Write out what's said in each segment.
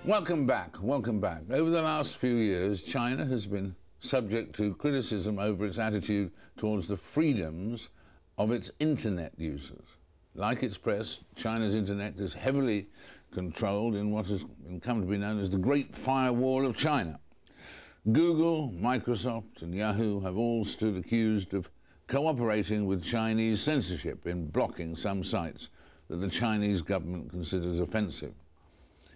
Welcome back, welcome back. Over the last few years, China has been subject to criticism over its attitude towards the freedoms of its internet users. Like its press, China's internet is heavily controlled in what has come to be known as the Great Firewall of China. Google, Microsoft and Yahoo have all stood accused of cooperating with Chinese censorship in blocking some sites that the Chinese government considers offensive.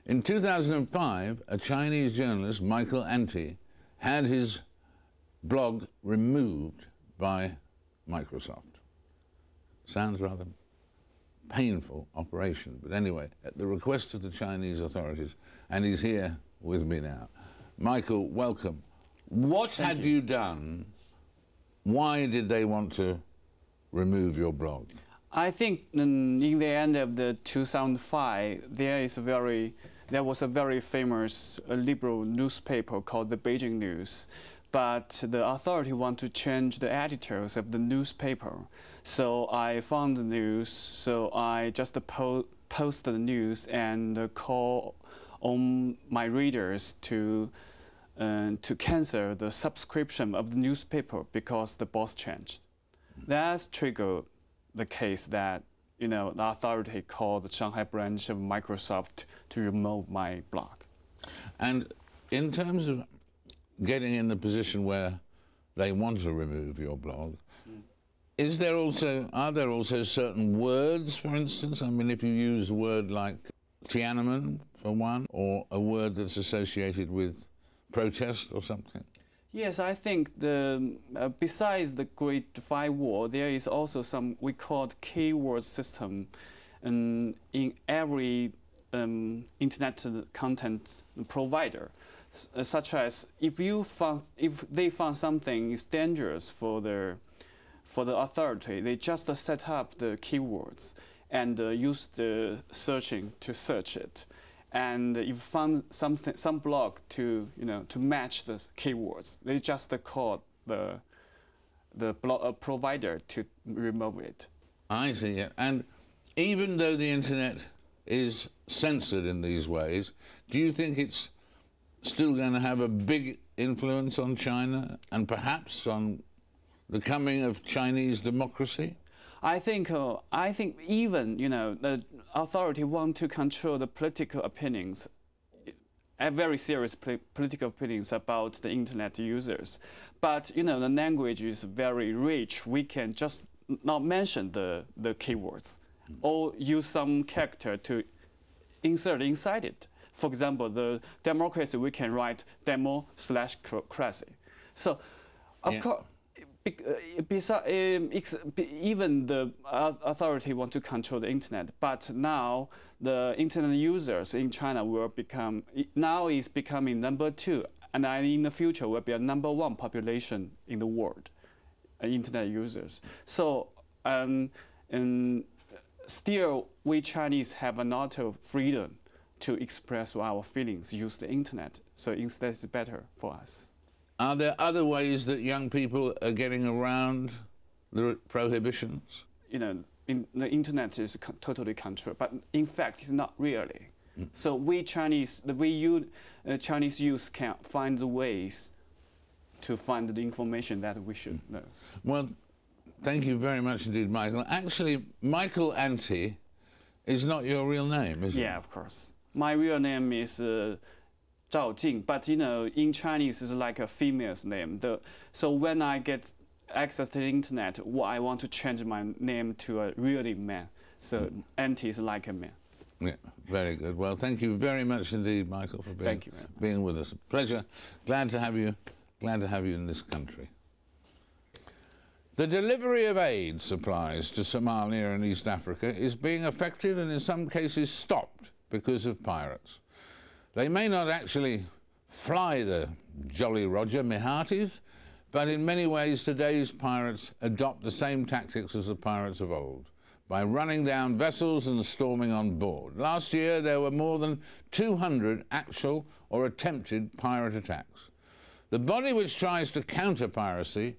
In 2005, a Chinese journalist, Michael Anti, had his blog removed by Microsoft. Sounds rather painful operation, but anyway, at the request of the Chinese authorities, and he's here with me now. Michael, welcome. What had you done? Why did they want to remove your blog? I think in the end of the 2005, there was a very famous liberal newspaper called the Beijing News, but the authority want to change the editors of the newspaper. So I found the news, so I just post the news and call on my readers to cancel the subscription of the newspaper because the boss changed. That's triggered the case that, you know, the authority called the Shanghai branch of Microsoft to remove my blog. And in terms of getting in the position where they want to remove your blog, are there also certain words, for instance? I mean, if you use a word like Tiananmen, for one, or a word that's associated with protest or something? Yes, I think besides the Great Firewall, there is also some we call keyword system in every internet content provider, such as if they found something is dangerous for the authority, they just set up the keywords and use the searching to search it. And if you found some blog to match the keywords, they just call the blog provider to remove it. I see. Yeah. And even though the internet is censored in these ways, do you think it's still going to have a big influence on China and perhaps on the coming of Chinese democracy? I think even the authority want to control the political opinions, very serious political opinions about the internet users. But the language is very rich. We can just not mention the keywords, or use some character to insert inside it. For example, the democracy, we can write demo/cracy. So, of course. Even the authority want to control the internet, but now the internet users in China is becoming #2, and in the future will be a #1 population in the world, internet users. So still, we Chinese have a lot of freedom to express our feelings, use the internet. So instead, it's better for us. Are there other ways that young people are getting around the prohibitions? The internet is totally controlled, but in fact, it's not really. So we Chinese youth can find the ways to find the information that we should know. Well, thank you very much indeed, Michael. Actually, Michael Anti is not your real name, is it? Yeah, of course. My real name is Zhao Jing, but in Chinese it's like a female's name. So when I get access to the internet, I want to change my name to a really man. So Anti is like a man. Yeah, very good. Well, thank you very much indeed, Michael, for being with us. A pleasure. Glad to have you. Glad to have you in this country. The delivery of aid supplies to Somalia and East Africa is being affected and in some cases stopped because of pirates. They may not actually fly the Jolly Roger Mihatis, but in many ways today's pirates adopt the same tactics as the pirates of old, by running down vessels and storming on board. Last year there were more than 200 actual or attempted pirate attacks. The body which tries to counter piracy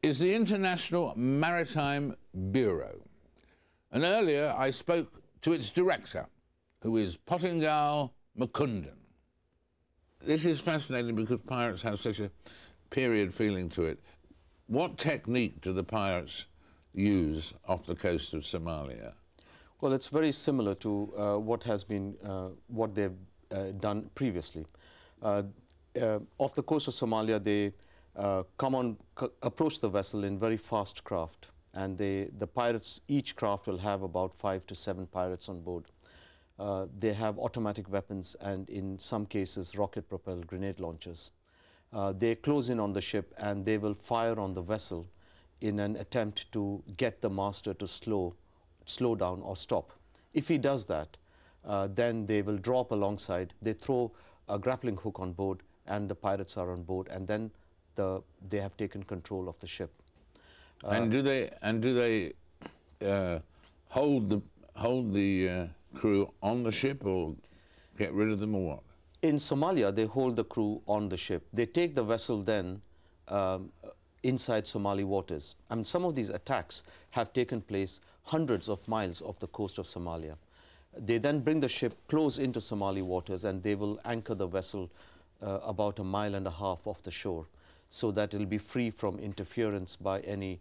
is the International Maritime Bureau. And earlier I spoke to its director, who is Pottengal Mukundan. this is fascinating because pirates have such a period feeling to it. What technique do the pirates use off the coast of Somalia? Well, it's very similar to what they've done previously. Off the coast of Somalia, they approach the vessel in very fast craft, and the pirates, each craft will have about 5 to 7 pirates on board. They have automatic weapons and, in some cases, rocket-propelled grenade launchers. They close in on the ship and they will fire on the vessel in an attempt to get the master to slow down or stop. If he does that, then they will drop alongside. They throw a grappling hook on board, and the pirates are on board, and then they have taken control of the ship. And do they hold the crew on the ship, or get rid of them, or what? In Somalia, they hold the crew on the ship. They take the vessel then inside Somali waters. I mean, some of these attacks have taken place hundreds of miles off the coast of Somalia. They then bring the ship close into Somali waters, and they will anchor the vessel about 1.5 miles off the shore, so that it will be free from interference by any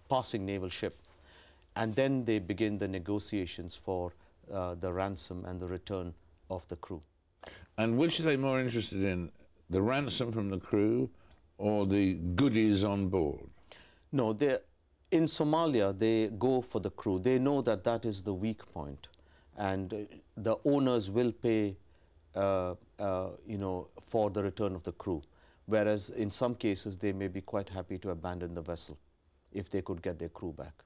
passing naval ship. And then they begin the negotiations for the ransom and the return of the crew. And which are they more interested in, the ransom from the crew or the goodies on board? No, in Somalia, they go for the crew. They know that that is the weak point, and the owners will pay, for the return of the crew. Whereas in some cases, they may be quite happy to abandon the vessel if they could get their crew back.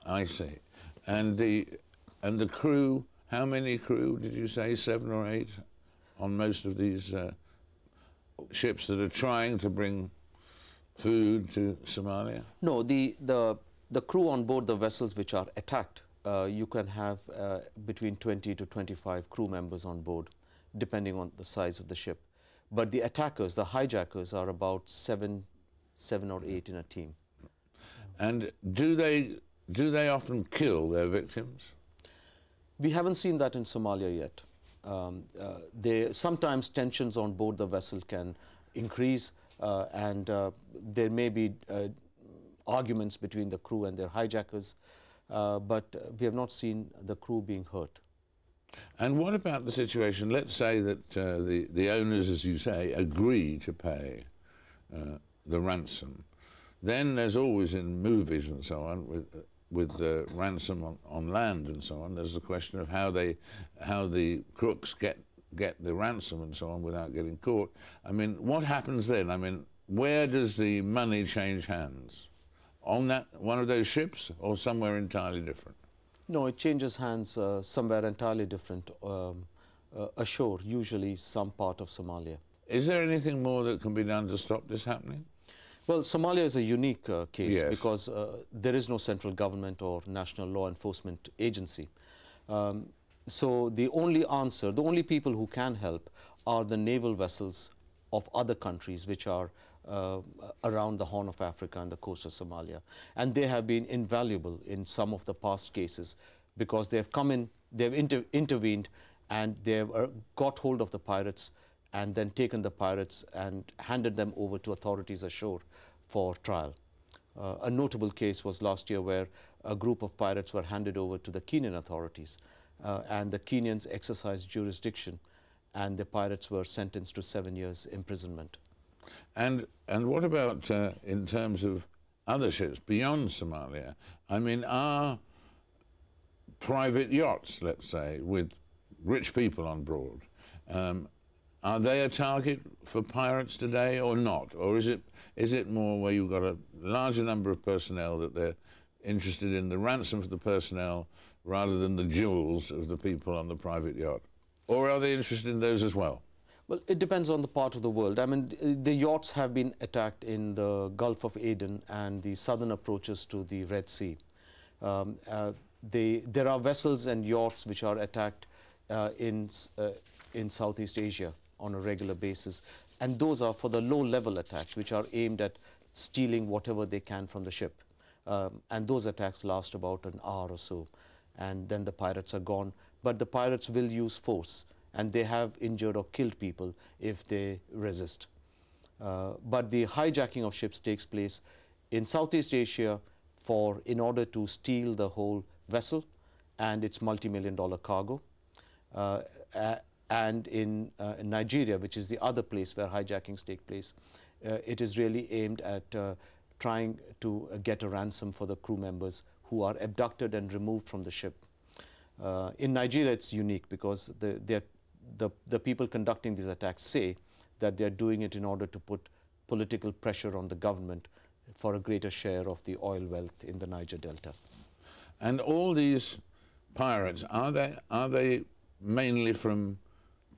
I see. And the crew, how many crew did you say, 7 or 8 on most of these ships that are trying to bring food to Somalia? No, the crew on board the vessels which are attacked, you can have between 20 to 25 crew members on board, depending on the size of the ship. But the attackers, the hijackers, are about 7 or 8 in a team. And do they often kill their victims? We haven't seen that in Somalia yet. Sometimes tensions on board the vessel can increase, and there may be arguments between the crew and their hijackers, but we have not seen the crew being hurt. And what about the situation? Let's say that the owners, as you say, agree to pay the ransom. Then there's always, in movies and so on, with the ransom on land and so on, there's the question of how the crooks get the ransom and so on without getting caught. I mean, what happens then? I mean, where does the money change hands? On one of those ships, or somewhere entirely different? No, it changes hands somewhere entirely different, ashore, usually some part of Somalia. Is there anything more that can be done to stop this happening? Well, Somalia is a unique case, yes, because there is no central government or national law enforcement agency. So the only answer, the only people who can help are the naval vessels of other countries which are around the Horn of Africa and the coast of Somalia. And they have been invaluable in some of the past cases, because they have come in, they have intervened, and they have got hold of the pirates and then taken the pirates and handed them over to authorities ashore for trial. A notable case was last year, where a group of pirates were handed over to the Kenyan authorities, and the Kenyans exercised jurisdiction, and the pirates were sentenced to 7 years imprisonment. And what about in terms of other ships beyond Somalia? I mean, are private yachts, let's say, with rich people on board, are they a target for pirates today or not? Or is it more where you've got a larger number of personnel that they're interested in the ransom for the personnel rather than the jewels of the people on the private yacht? Or are they interested in those as well? Well, it depends on the part of the world. I mean, the yachts have been attacked in the Gulf of Aden and the southern approaches to the Red Sea. There are vessels and yachts which are attacked in Southeast Asia on a regular basis, and those are for the low-level attacks, which are aimed at stealing whatever they can from the ship. And those attacks last about an hour or so, and then the pirates are gone. But the pirates will use force, and they have injured or killed people if they resist. But the hijacking of ships takes place in Southeast Asia in order to steal the whole vessel and its multi-million-dollar cargo. And in Nigeria, which is the other place where hijackings take place, it is really aimed at trying to get a ransom for the crew members who are abducted and removed from the ship. In Nigeria, it's unique because the people conducting these attacks say that they're doing it in order to put political pressure on the government for a greater share of the oil wealth in the Niger Delta. And all these pirates, are they mainly from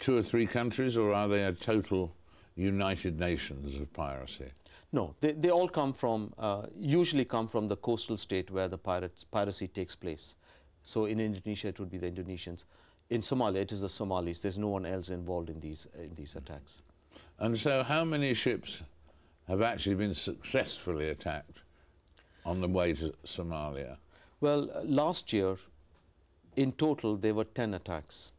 2 or 3 countries, or are they a total United Nations of piracy? No, they all come from, usually come from the coastal state where the piracy takes place. So in Indonesia, it would be the Indonesians. In Somalia, it is the Somalis. There's no one else involved in these attacks. And so how many ships have actually been successfully attacked on the way to Somalia? Well, last year, in total, there were 10 attacks.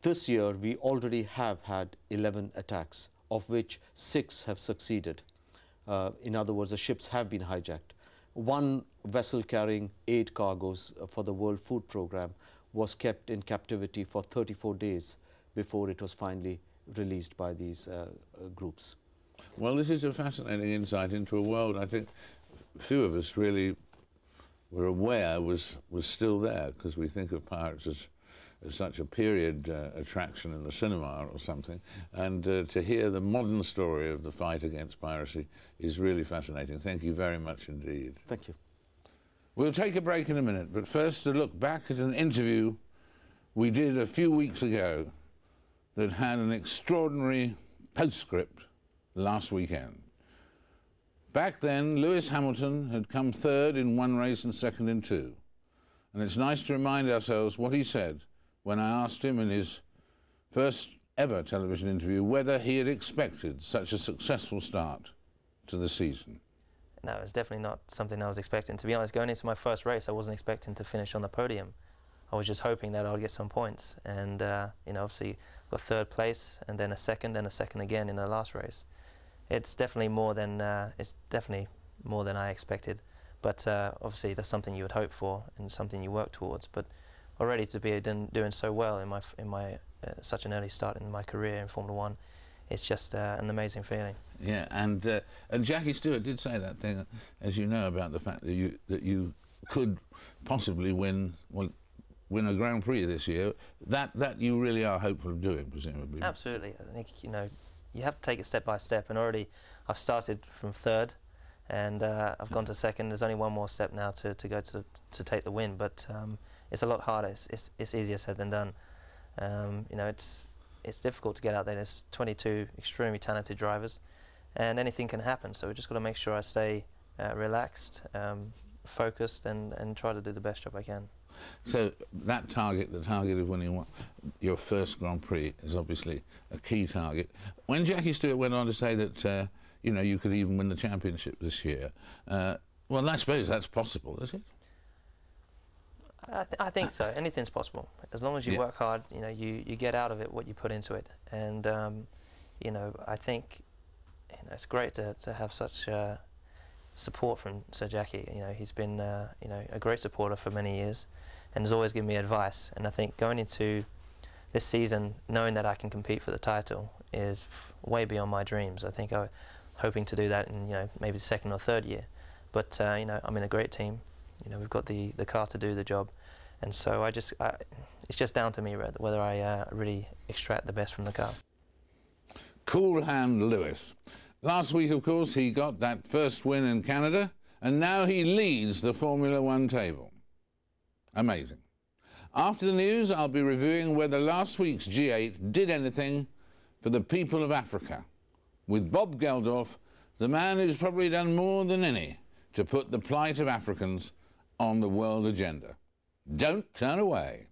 This year, we already have had 11 attacks, of which 6 have succeeded. In other words, the ships have been hijacked. One vessel carrying 8 cargoes for the World Food Programme was kept in captivity for 34 days before it was finally released by these groups. Well, this is a fascinating insight into a world I think few of us really were aware was still there, because we think of pirates as such a period attraction in the cinema or something, and to hear the modern story of the fight against piracy is really fascinating. Thank you very much indeed. Thank you. We'll take a break in a minute, but first a look back at an interview we did a few weeks ago that had an extraordinary postscript last weekend. Back then, Lewis Hamilton had come 3rd in 1 race and 2nd in 2. And it's nice to remind ourselves what he said when I asked him in his first ever television interview whether he had expected such a successful start to the season. No, it was definitely not something I was expecting. To be honest, going into my first race, I wasn't expecting to finish on the podium. I was just hoping that I'd get some points. And, you know, obviously got 3rd place and then a 2nd and a 2nd again in the last race. It's definitely more than I expected. But obviously that's something you would hope for and something you work towards. But already to be doing so well in my such an early start in my career in Formula 1, it's just an amazing feeling. Yeah, and Jackie Stewart did say that thing, as you know, about the fact that you could possibly win a Grand Prix this year. That you really are hopeful of doing, presumably. Absolutely. I think, you know, you have to take it step by step, and already I've started from 3rd and I've gone to 2nd. There's only one more step now to go to take the win, but it's a lot harder. It's easier said than done. You know, it's difficult to get out there. There's 22 extremely talented drivers, and anything can happen. So we've just got to make sure I stay relaxed, focused, and try to do the best job I can. So that target, the target of winning your first Grand Prix, is obviously a key target. When Jackie Stewart went on to say that you know, you could even win the championship this year, well, I suppose that's possible, is it? I think so. Anything's possible as long as you work hard. You know, you get out of it what you put into it, and you know, I think, you know, it's great to have such support from Sir Jackie. You know, he's been you know, a great supporter for many years, and has always given me advice. And I think going into this season, knowing that I can compete for the title is way beyond my dreams. I think I'm hoping to do that in, you know, maybe the 2nd or 3rd year. But you know, I'm in a great team. You know, we've got the car to do the job, and so it's just down to me whether I really extract the best from the car. Cool hand Lewis. Last week, of course, he got that first win in Canada, and now he leads the Formula 1 table. Amazing. After the news, I'll be reviewing whether last week's G8 did anything for the people of Africa, with Bob Geldof, the man who's probably done more than any to put the plight of Africans on the world agenda. Don't turn away.